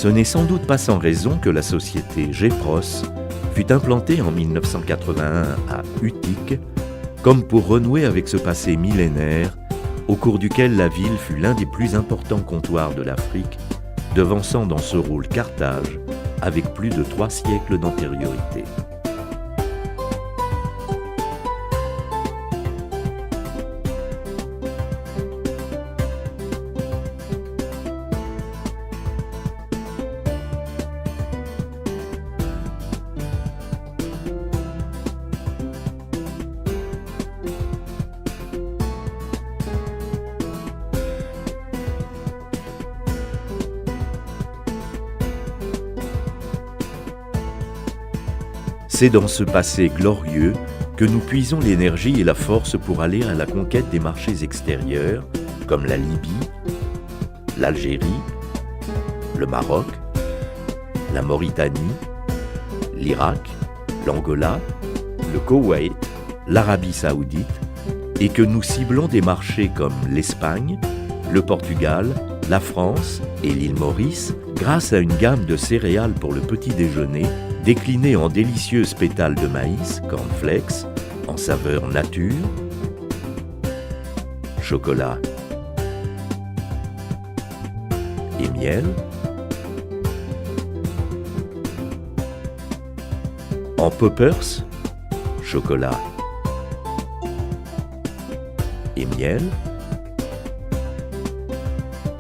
Ce n'est sans doute pas sans raison que la société Gepros fut implantée en 1981 à Utique, comme pour renouer avec ce passé millénaire au cours duquel la ville fut l'un des plus importants comptoirs de l'Afrique, devançant dans ce rôle Carthage avec plus de 3 siècles d'antériorité. C'est dans ce passé glorieux que nous puisons l'énergie et la force pour aller à la conquête des marchés extérieurs, comme la Libye, l'Algérie, le Maroc, la Mauritanie, l'Irak, l'Angola, le Koweït, l'Arabie Saoudite, et que nous ciblons des marchés comme l'Espagne, le Portugal, la France et l'île Maurice, grâce à une gamme de céréales pour le petit déjeuner, déclinées en délicieuses pétales de maïs, cornflakes, en saveur nature, chocolat et miel, en poppers, chocolat et miel,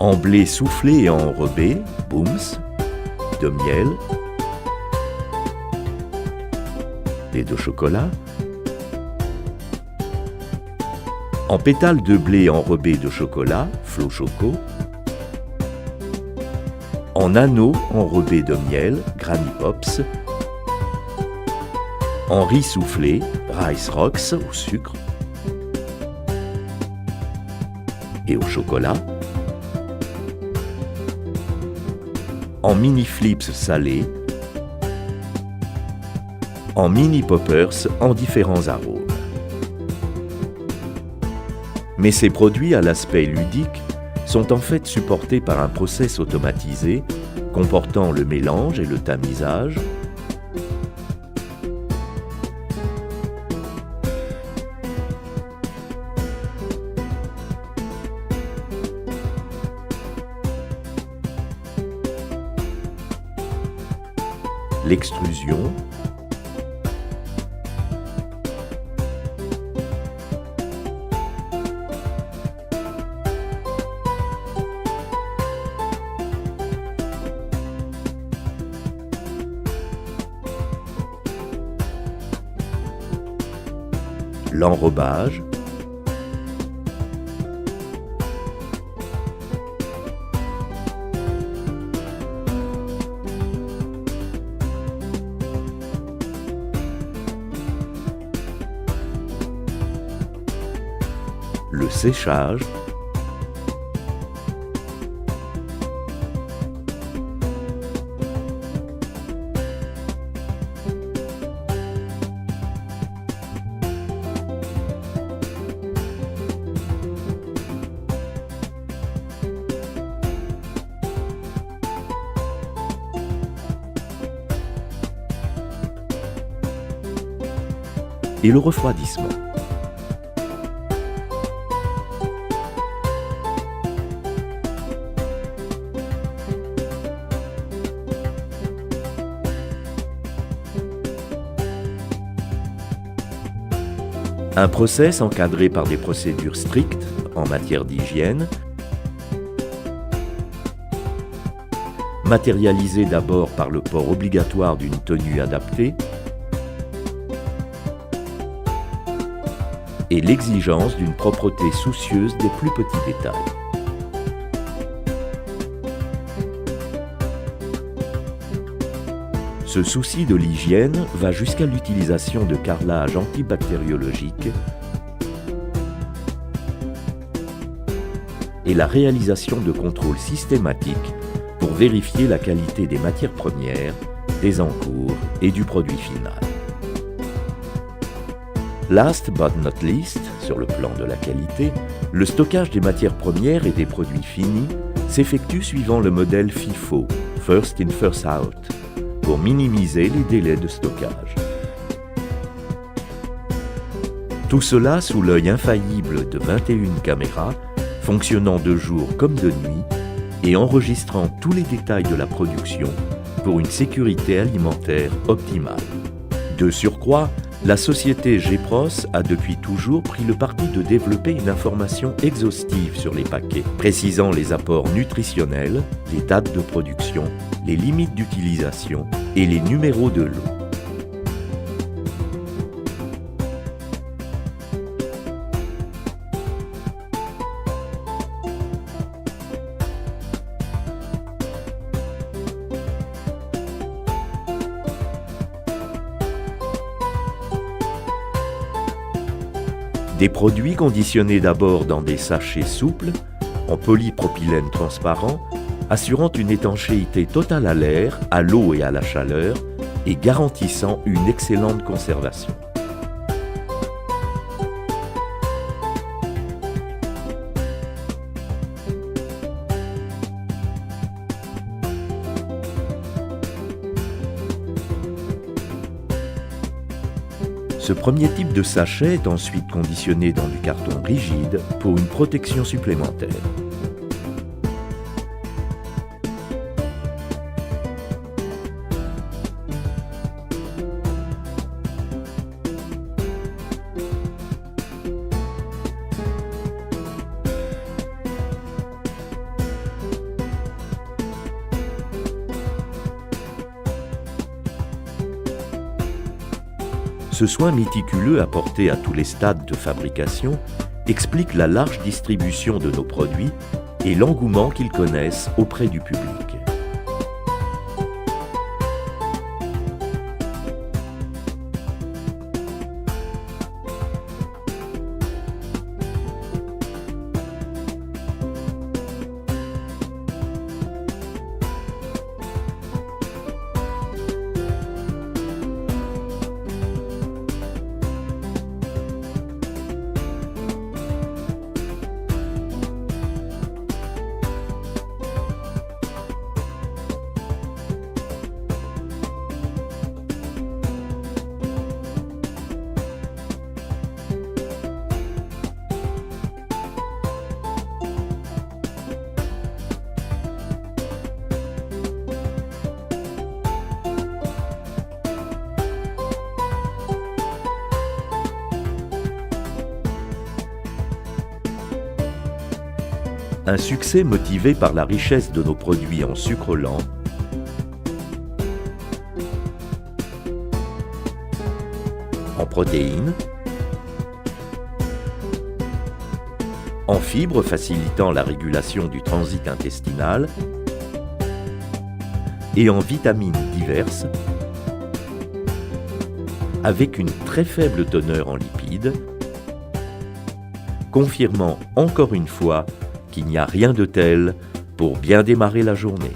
en blé soufflé et enrobé, booms, de miel et de chocolat, en pétales de blé enrobés de chocolat, Flo Choco, en anneaux enrobés de miel, Granny Pops, en riz soufflé, Rice Rocks au sucre et au chocolat, en mini flips salés, en mini poppers en différents arômes. Mais ces produits à l'aspect ludique sont en fait supportés par un process automatisé comportant le mélange et le tamisage, l'extrusion, l'enrobage, le séchage, et le refroidissement. Un process encadré par des procédures strictes en matière d'hygiène, matérialisé d'abord par le port obligatoire d'une tenue adaptée et l'exigence d'une propreté soucieuse des plus petits détails. Ce souci de l'hygiène va jusqu'à l'utilisation de carrelage antibactériologique et la réalisation de contrôles systématiques pour vérifier la qualité des matières premières, des encours et du produit final. Last but not least, sur le plan de la qualité, le stockage des matières premières et des produits finis s'effectue suivant le modèle FIFO, first in, first out, pour minimiser les délais de stockage. Tout cela sous l'œil infaillible de 21 caméras, fonctionnant de jour comme de nuit et enregistrant tous les détails de la production pour une sécurité alimentaire optimale. De surcroît, la société Gepros a depuis toujours pris le parti de développer une information exhaustive sur les paquets, précisant les apports nutritionnels, les dates de production, les limites d'utilisation et les numéros de lot. Des produits conditionnés d'abord dans des sachets souples, en polypropylène transparent, assurant une étanchéité totale à l'air, à l'eau et à la chaleur, et garantissant une excellente conservation. Ce premier type de sachet est ensuite conditionné dans du carton rigide pour une protection supplémentaire. Ce soin méticuleux apporté à tous les stades de fabrication explique la large distribution de nos produits et l'engouement qu'ils connaissent auprès du public. Un succès motivé par la richesse de nos produits en sucre lent, en protéines, en fibres facilitant la régulation du transit intestinal et en vitamines diverses, avec une très faible teneur en lipides, confirmant encore une fois qu'il n'y a rien de tel pour bien démarrer la journée.